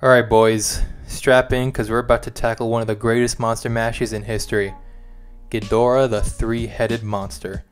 Alright boys, strap in because we're about to tackle one of the greatest monster mashes in history. Ghidorah the Three-Headed Monster.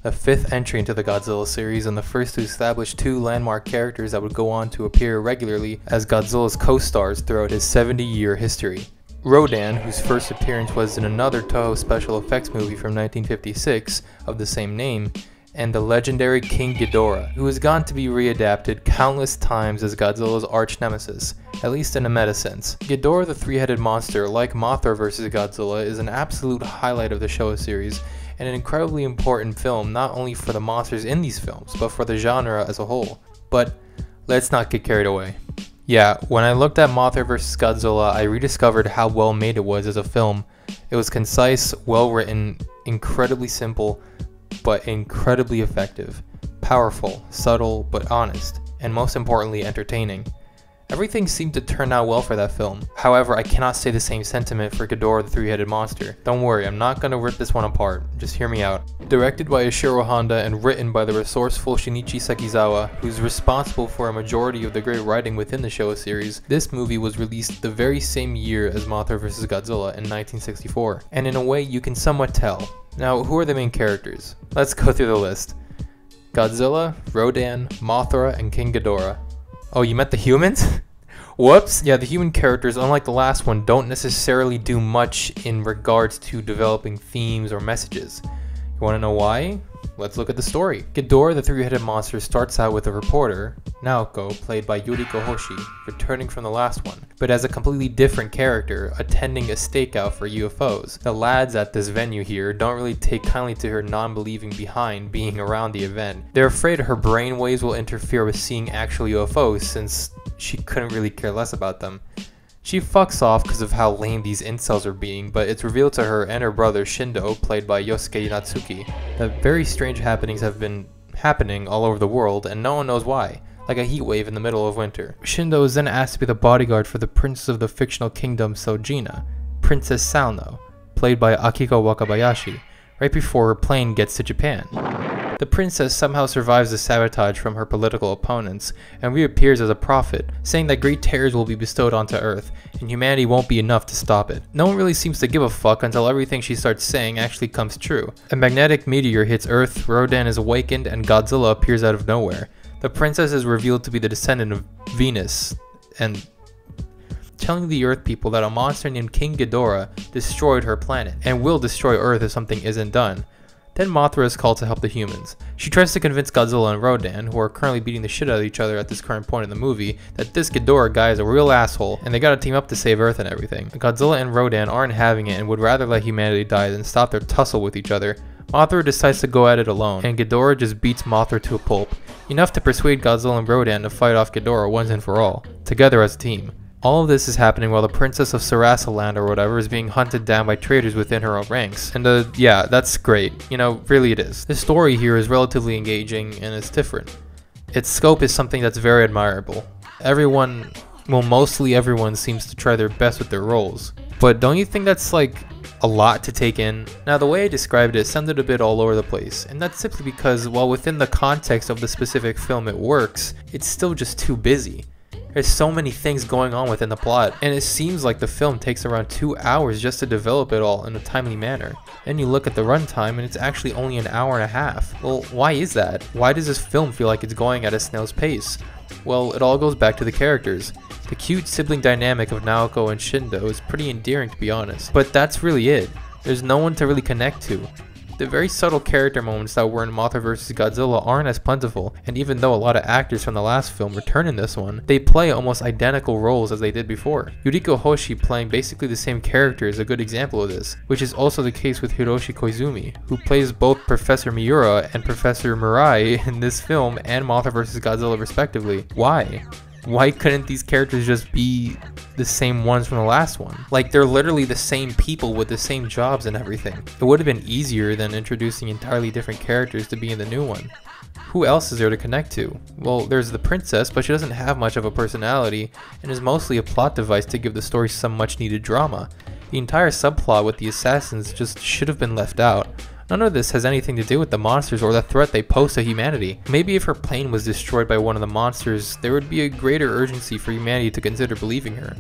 The fifth entry into the Godzilla series and the first to establish two landmark characters that would go on to appear regularly as Godzilla's co-stars throughout his 70-year history. Rodan, whose first appearance was in another Toho special effects movie from 1956 of the same name, and the legendary King Ghidorah, who has gone to be readapted countless times as Godzilla's arch-nemesis, at least in a meta sense. Ghidorah the Three-Headed Monster, like Mothra vs. Godzilla, is an absolute highlight of the Showa series, and an incredibly important film not only for the monsters in these films, but for the genre as a whole. But let's not get carried away. Yeah, when I looked at Mothra vs. Godzilla, I rediscovered how well made it was as a film. It was concise, well written, incredibly simple, but incredibly effective, powerful, subtle, but honest, and most importantly entertaining. Everything seemed to turn out well for that film. However, I cannot say the same sentiment for Ghidorah the Three-Headed Monster. Don't worry, I'm not gonna rip this one apart, just hear me out. Directed by Ishiro Honda and written by the resourceful Shinichi Sekizawa, who's responsible for a majority of the great writing within the Showa series, this movie was released the very same year as Mothra vs. Godzilla in 1964, and in a way you can somewhat tell. Now, who are the main characters? Let's go through the list. Godzilla, Rodan, Mothra, and King Ghidorah. Oh, you meant the humans? Whoops! Yeah, the human characters, unlike the last one, don't necessarily do much in regards to developing themes or messages. You wanna know why? Let's look at the story. Ghidorah the Three-Headed Monster starts out with a reporter, Naoko, played by Yuriko Hoshi, returning from the last one, but as a completely different character, attending a stakeout for UFOs. The lads at this venue here don't really take kindly to her non-believing behind being around the event. They're afraid her brainwaves will interfere with seeing actual UFOs since she couldn't really care less about them. She fucks off because of how lame these incels are being, but it's revealed to her and her brother Shindo, played by Yosuke Natsuki, that very strange happenings have been happening all over the world and no one knows why, like a heat wave in the middle of winter. Shindo is then asked to be the bodyguard for the princess of the fictional kingdom Sojina, Princess Salno, played by Akiko Wakabayashi, right before her plane gets to Japan. The princess somehow survives the sabotage from her political opponents and reappears as a prophet, saying that great terrors will be bestowed onto Earth and humanity won't be enough to stop it. No one really seems to give a fuck until everything she starts saying actually comes true. A magnetic meteor hits Earth, Rodan is awakened, and Godzilla appears out of nowhere. The princess is revealed to be the descendant of Venus, and telling the Earth people that a monster named King Ghidorah destroyed her planet and will destroy Earth if something isn't done. Then Mothra is called to help the humans. She tries to convince Godzilla and Rodan, who are currently beating the shit out of each other at this current point in the movie, that this Ghidorah guy is a real asshole and they gotta team up to save Earth and everything. Godzilla and Rodan aren't having it and would rather let humanity die than stop their tussle with each other. Mothra decides to go at it alone, and Ghidorah just beats Mothra to a pulp, enough to persuade Godzilla and Rodan to fight off Ghidorah once and for all, together as a team. All of this is happening while the princess of Sarasaland or whatever is being hunted down by traitors within her own ranks. And yeah, that's great. You know, really it is. The story here is relatively engaging and it's different. Its scope is something that's very admirable. Everyone, well mostly everyone seems to try their best with their roles. But don't you think that's like a lot to take in? Now the way I described it sounded a bit all over the place, and that's simply because while within the context of the specific film it works, it's still just too busy. There's so many things going on within the plot, and it seems like the film takes around 2 hours just to develop it all in a timely manner. Then you look at the runtime and it's actually only an hour and a half. Well, why is that? Why does this film feel like it's going at a snail's pace? Well, it all goes back to the characters. The cute sibling dynamic of Naoko and Shindo is pretty endearing to be honest, but that's really it. There's no one to really connect to. The very subtle character moments that were in Mothra vs. Godzilla aren't as plentiful, and even though a lot of actors from the last film return in this one, they play almost identical roles as they did before. Yuriko Hoshi playing basically the same character is a good example of this, which is also the case with Hiroshi Koizumi, who plays both Professor Miura and Professor Mirai in this film and Mothra vs. Godzilla respectively. Why? Why couldn't these characters just be the same ones from the last one? Like, they're literally the same people with the same jobs and everything. It would have been easier than introducing entirely different characters to be in the new one. Who else is there to connect to? Well, there's the princess, but she doesn't have much of a personality and is mostly a plot device to give the story some much needed drama. The entire subplot with the assassins just should have been left out. None of this has anything to do with the monsters or the threat they pose to humanity. Maybe if her plane was destroyed by one of the monsters, there would be a greater urgency for humanity to consider believing her.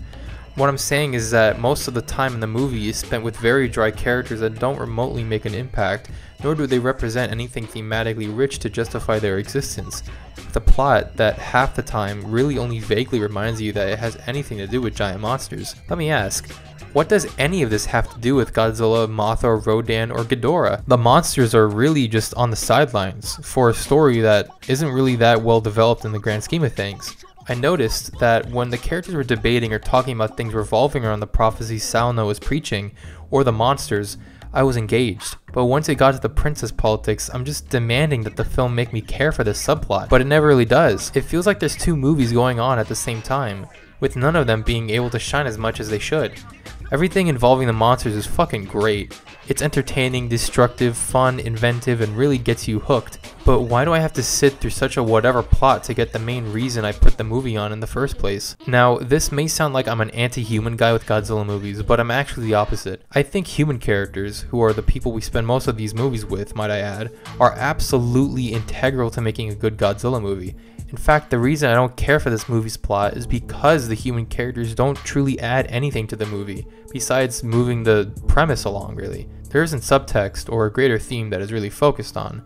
What I'm saying is that most of the time in the movie is spent with very dry characters that don't remotely make an impact, nor do they represent anything thematically rich to justify their existence, with a plot that half the time really only vaguely reminds you that it has anything to do with giant monsters. Let me ask, what does any of this have to do with Godzilla, Mothra, Rodan, or Ghidorah? The monsters are really just on the sidelines for a story that isn't really that well developed in the grand scheme of things. I noticed that when the characters were debating or talking about things revolving around the prophecies Salno was preaching, or the monsters, I was engaged. But once it got to the princess politics, I'm just demanding that the film make me care for this subplot. But it never really does. It feels like there's two movies going on at the same time, with none of them being able to shine as much as they should. Everything involving the monsters is fucking great. It's entertaining, destructive, fun, inventive, and really gets you hooked. But why do I have to sit through such a whatever plot to get the main reason I put the movie on in the first place? Now, this may sound like I'm an anti-human guy with Godzilla movies, but I'm actually the opposite. I think human characters, who are the people we spend most of these movies with, might I add, are absolutely integral to making a good Godzilla movie. In fact, the reason I don't care for this movie's plot is because the human characters don't truly add anything to the movie, besides moving the premise along, really. There isn't subtext or a greater theme that is really focused on.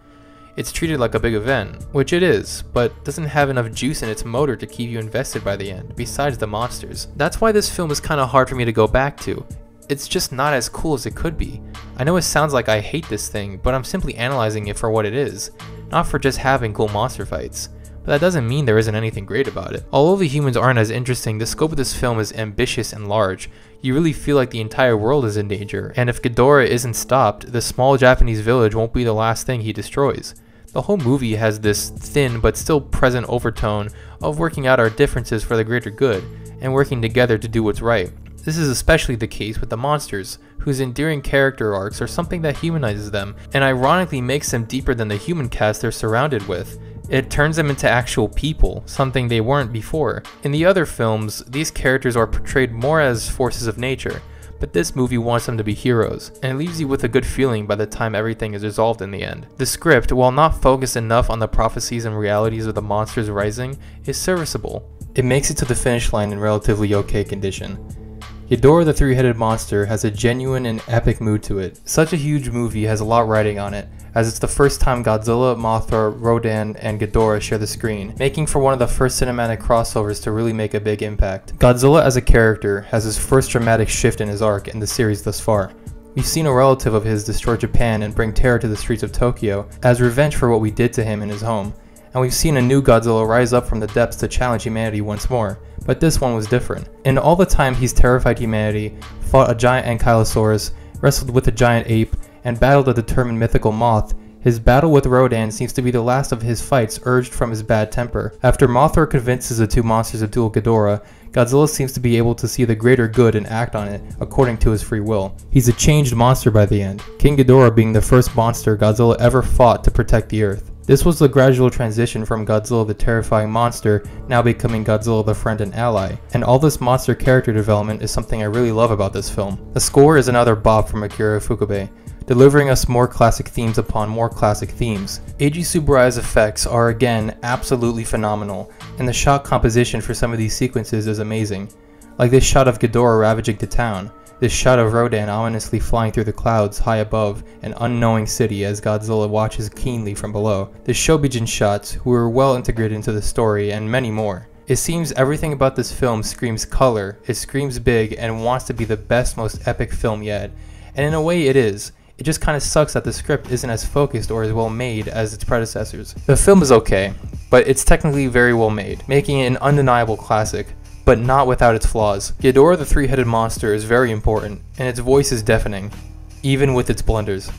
It's treated like a big event, which it is, but doesn't have enough juice in its motor to keep you invested by the end, besides the monsters. That's why this film is kinda hard for me to go back to. It's just not as cool as it could be. I know it sounds like I hate this thing, but I'm simply analyzing it for what it is, not for just having cool monster fights. But that doesn't mean there isn't anything great about it. Although the humans aren't as interesting, the scope of this film is ambitious and large. You really feel like the entire world is in danger, and if Ghidorah isn't stopped, the small Japanese village won't be the last thing he destroys. The whole movie has this thin but still present overtone of working out our differences for the greater good, and working together to do what's right. This is especially the case with the monsters, whose endearing character arcs are something that humanizes them, and ironically makes them deeper than the human cast they're surrounded with. It turns them into actual people, something they weren't before. In the other films, these characters are portrayed more as forces of nature, but this movie wants them to be heroes, and it leaves you with a good feeling by the time everything is resolved in the end. The script, while not focused enough on the prophecies and realities of the monsters rising, is serviceable. It makes it to the finish line in relatively okay condition. Ghidorah the Three-Headed Monster has a genuine and epic mood to it. Such a huge movie has a lot riding on it, as it's the first time Godzilla, Mothra, Rodan, and Ghidorah share the screen, making for one of the first cinematic crossovers to really make a big impact. Godzilla as a character has his first dramatic shift in his arc in the series thus far. We've seen a relative of his destroy Japan and bring terror to the streets of Tokyo as revenge for what we did to him in his home. And we've seen a new Godzilla rise up from the depths to challenge humanity once more, but this one was different. In all the time he's terrified humanity, fought a giant ankylosaurus, wrestled with a giant ape, and battled a determined mythical moth, his battle with Rodan seems to be the last of his fights urged from his bad temper. After Mothra convinces the two monsters to duel Ghidorah, Godzilla seems to be able to see the greater good and act on it, according to his free will. He's a changed monster by the end, King Ghidorah being the first monster Godzilla ever fought to protect the Earth. This was the gradual transition from Godzilla the terrifying monster now becoming Godzilla the friend and ally, and all this monster character development is something I really love about this film. The score is another bop from Akira Ifukube, delivering us more classic themes upon more classic themes. Eiji Tsuburai's effects are again absolutely phenomenal, and the shot composition for some of these sequences is amazing. Like this shot of Ghidorah ravaging the town, this shot of Rodan ominously flying through the clouds high above an unknowing city as Godzilla watches keenly from below, the Shobijin shots who are well integrated into the story, and many more. It seems everything about this film screams color, it screams big, and wants to be the best, most epic film yet. And in a way it is. It just kinda sucks that the script isn't as focused or as well made as its predecessors. The film is okay, but it's technically very well made, making it an undeniable classic, but not without its flaws. Ghidorah the Three-Headed Monster is very important, and its voice is deafening, even with its blunders.